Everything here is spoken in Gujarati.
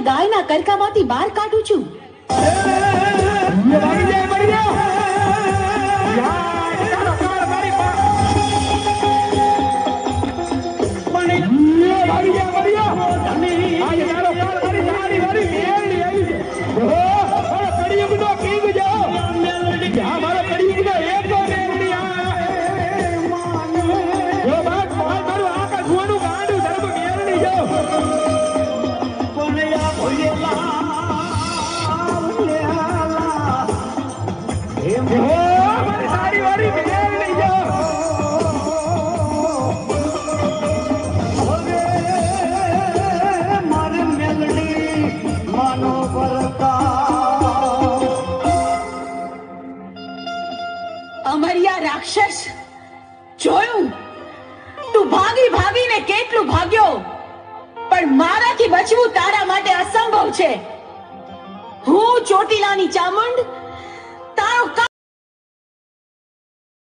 ગાયના કરકામાંથી બહાર કાઢું છું. અમરિયા રાક્ષસ, જોયું તું ભાગી ભાગીને કેટલું ભાગ્યો, પણ મારાથી બચવું તારા માટે અસંભવ છે. હું ચોટીલાની ચામુંડ